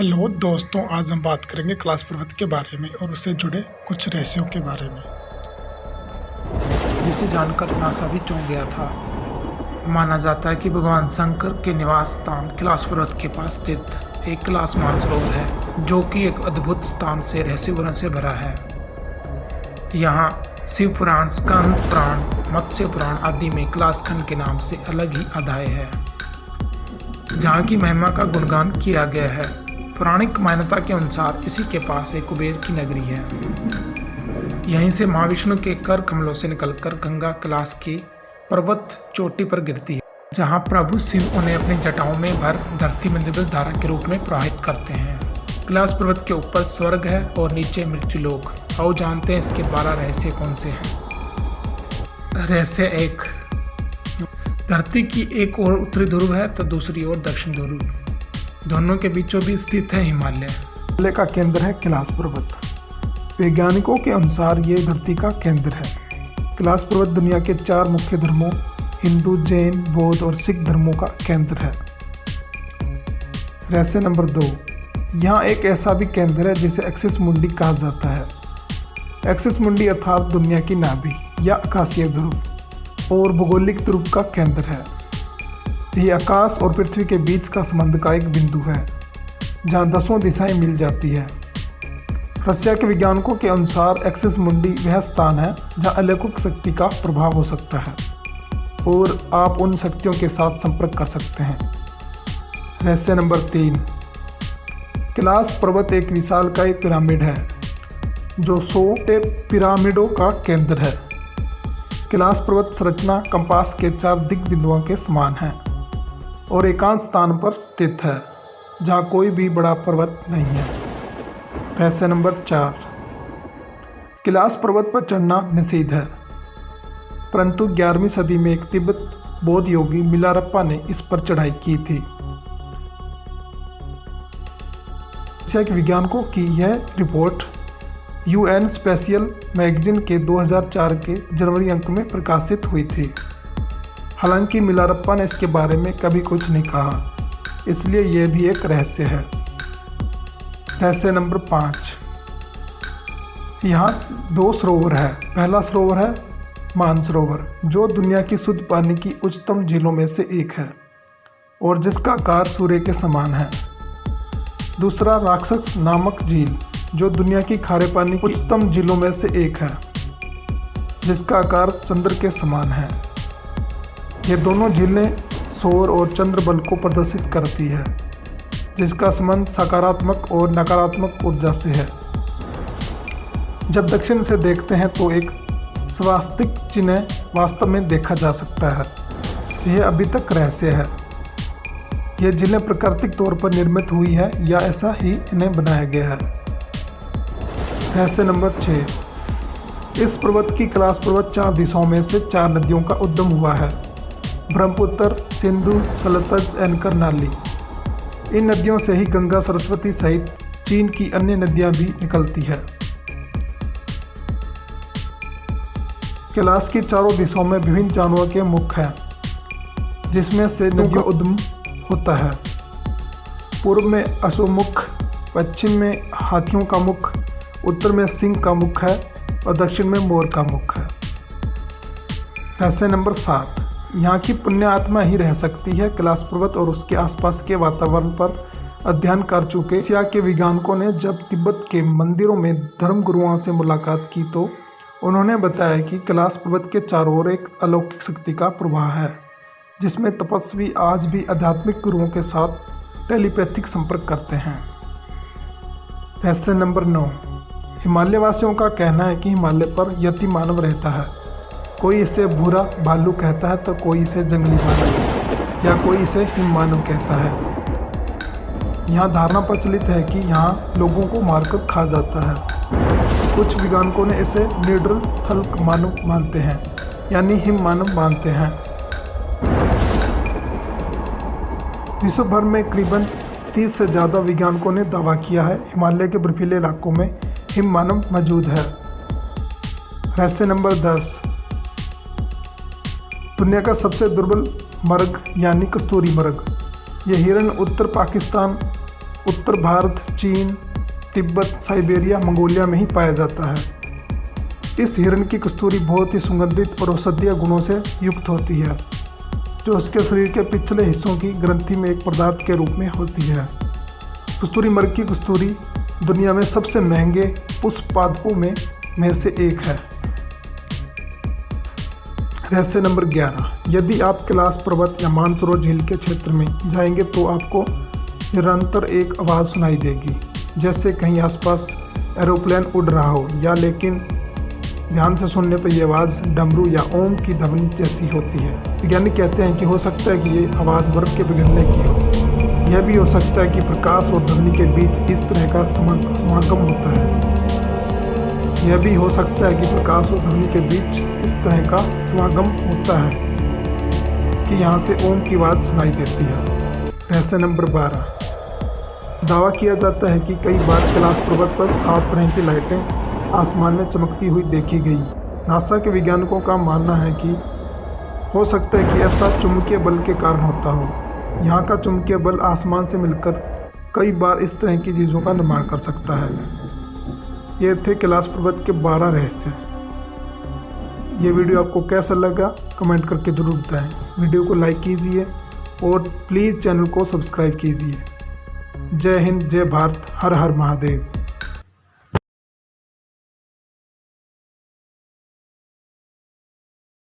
Hello दोस्तों, आज हम बात करेंगे कैलाश पर्वत के बारे में और उससे जुड़े कुछ रहस्यों के बारे में, जिसे जानकर नासा भी चौंक गया था। माना जाता है कि भगवान शंकर के निवास स्थान कैलाश पर्वत के पास स्थित एक कैलाश मानसरोवर है, जो कि एक अद्भुत स्थान से रहस्य वर्णन से भरा है। यहाँ शिव पुराण, स्कंद पुराण, मत्स्य पुराण आदि में कैलाश खंड के नाम से अलग ही अध्याय है, जहाँ की महिमा का गुणगान किया गया है। पौराणिक मान्यता के अनुसार इसी के पास एक कुबेर की नगरी है। यहीं से महाविष्णु के कर कमलों से निकलकर गंगा कैलाश की पर्वत चोटी पर गिरती है, जहाँ प्रभु शिव उन्हें अपनी जटाओं में भर धरती में दिव्य धारा के रूप में प्रवाहित करते हैं। कैलाश पर्वत के ऊपर स्वर्ग है और नीचे मृत्युलोक। आओ जानते हैं इसके 12 रहस्य कौन से हैं। रहस्य 1, धरती की एक ओर उत्तरी ध्रुव है तो दूसरी ओर दक्षिण ध्रुव। दोनों के बीचों बीच स्थित है हिमालय। हिमालय का केंद्र है कैलाश पर्वत। वैज्ञानिकों के अनुसार ये धरती का केंद्र है। कैलाश पर्वत दुनिया के 4 मुख्य धर्मों हिंदू, जैन, बौद्ध और सिख धर्मों का केंद्र है। रहस्य नंबर 2, यहाँ एक ऐसा भी केंद्र है जिसे एक्सिस मुंडी कहा जाता है। एक्सिस मुंडी अर्थात दुनिया की नाभि या आकाशीय ध्रुव और भौगोलिक ध्रुव का केंद्र है। यह आकाश और पृथ्वी के बीच का संबंध का एक बिंदु है, जहाँ 10 दिशाएं मिल जाती है। रशिया के वैज्ञानिकों के अनुसार एक्सिस मुंडी वह स्थान है जहाँ अलौकिक शक्ति का प्रभाव हो सकता है और आप उन शक्तियों के साथ संपर्क कर सकते हैं। रहस्य नंबर 3, कैलाश पर्वत एक विशालकाय पिरामिड है जो 100 पिरामिडों का केंद्र है। कैलाश पर्वत संरचना कंपास के 4 दिग्बिंदुओं के समान है और एकांत स्थान पर स्थित है, जहाँ कोई भी बड़ा पर्वत नहीं है। रहस्य नंबर 4, कैलाश पर्वत पर चढ़ना निषिद्ध है, परंतु 11वीं सदी में एक तिब्बत बौद्ध योगी मिलारप्पा ने इस पर चढ़ाई की थी। रशिया के वैज्ञानिकों की यह रिपोर्ट UN स्पेशियल मैगजीन के 2004 के जनवरी अंक में प्रकाशित हुई थी। हालांकि मिलारप्पा ने इसके बारे में कभी कुछ नहीं कहा, इसलिए यह भी एक रहस्य है। रहस्य नंबर 5, यहाँ 2 सरोवर है। पहला सरोवर है मानसरोवर, जो दुनिया की शुद्ध पानी की उच्चतम झीलों में से एक है और जिसका आकार सूर्य के समान है। दूसरा राक्षस नामक झील, जो दुनिया की खारे पानी की उच्चतम झीलों में से एक है, जिसका आकार चंद्र के समान है। ये दोनों झीलें सौर और चंद्र बल को प्रदर्शित करती है, जिसका संबंध सकारात्मक और नकारात्मक ऊर्जा से है। जब दक्षिण से देखते हैं तो एक स्वास्तिक चिन्ह वास्तव में देखा जा सकता है। यह अभी तक रहस्य है। ये झीलें प्राकृतिक तौर पर निर्मित हुई है या ऐसा ही इन्हें बनाया गया है। रहस्य नंबर 6, इस पर्वत की कैलाश पर्वत 4 दिशाओं में से 4 नदियों का उद्गम हुआ है: ब्रह्मपुत्र, सिंधु, सतलज और कर्नाली। इन नदियों से ही गंगा, सरस्वती सहित चीन की अन्य नदियां भी निकलती है। कैलाश की चारों दिशाओं में विभिन्न जानवरों के मुख हैं, जिसमें से नदियों का उद्गम होता है। पूर्व में अश्वमुख, पश्चिम में हाथियों का मुख, उत्तर में सिंह का मुख है और दक्षिण में मोर का मुख है। रहस्य नंबर 7, यहाँ की पुण्य आत्मा ही रह सकती है। कैलाश पर्वत और उसके आसपास के वातावरण पर अध्ययन कर चुके एशिया के वैज्ञानिकों ने जब तिब्बत के मंदिरों में धर्मगुरुओं से मुलाकात की तो उन्होंने बताया कि कैलाश पर्वत के चारों ओर एक अलौकिक शक्ति का प्रवाह है, जिसमें तपस्वी आज भी आध्यात्मिक गुरुओं के साथ टेलीपैथिक संपर्क करते हैं। रहस्य नंबर 9, हिमालय वासियों का कहना है कि हिमालय पर यति मानव रहता है। कोई इसे भूरा भालू कहता है तो कोई इसे जंगली भालू या कोई इसे हिम मानव कहता है। यहाँ धारणा प्रचलित है कि यहाँ लोगों को मारकर खा जाता है। कुछ वैज्ञानिकों ने इसे निडर थल मानव मानते हैं, यानी हिम मानव मानते हैं। विश्व भर में करीबन 30 से ज़्यादा वैज्ञानिकों ने दावा किया है हिमालय के बर्फीले इलाकों में हिम मानव मौजूद है। रहस्य नंबर 10, दुनिया का सबसे दुर्बल मर्ग यानी कस्तूरी मर्ग। यह हिरण उत्तर पाकिस्तान उत्तर भारत, चीन, तिब्बत, साइबेरिया, मंगोलिया में ही पाया जाता है। इस हिरण की कस्तूरी बहुत ही सुगंधित और औषधीय गुणों से युक्त होती है, जो उसके शरीर के पिछले हिस्सों की ग्रंथि में एक पदार्थ के रूप में होती है। कस्तूरी मृग की कस्तूरी दुनिया में सबसे महंगे पुष्प पादपों में से एक है। रहस्य नंबर 11। यदि आप कैलाश पर्वत या मानसरोवर झील के क्षेत्र में जाएंगे तो आपको निरंतर एक आवाज़ सुनाई देगी, जैसे कहीं आसपास एरोप्लेन उड़ रहा हो, या लेकिन ध्यान से सुनने पर यह आवाज़ डमरू या ओम की ध्वनि जैसी होती है। वैज्ञानिक कहते हैं कि हो सकता है कि ये आवाज़ बर्फ के पिघलने की हो। यह भी हो सकता है कि प्रकाश और ध्वनि के बीच इस तरह का समागम होता है। यह भी हो सकता है कि प्रकाश और ध्वनि के बीच इस तरह का समागम होता है कि यहाँ से ओम की आवाज़ सुनाई देती है। रहस्य नंबर 12। दावा किया जाता है कि कई बार कैलाश पर्वत पर 7 तरह की लाइटें आसमान में चमकती हुई देखी गई। नासा के वैज्ञानिकों का मानना है कि हो सकता है कि ऐसा चुंबकीय बल के कारण होता हो। यहाँ का चुंबकीय बल आसमान से मिलकर कई बार इस तरह की चीज़ों का निर्माण कर सकता है। ये थे कैलाश पर्वत के 12 रहस्य। ये वीडियो आपको कैसा लगा कमेंट करके ज़रूर बताएं। वीडियो को लाइक कीजिए और प्लीज़ चैनल को सब्सक्राइब कीजिए। जय हिंद, जय भारत, हर हर महादेव।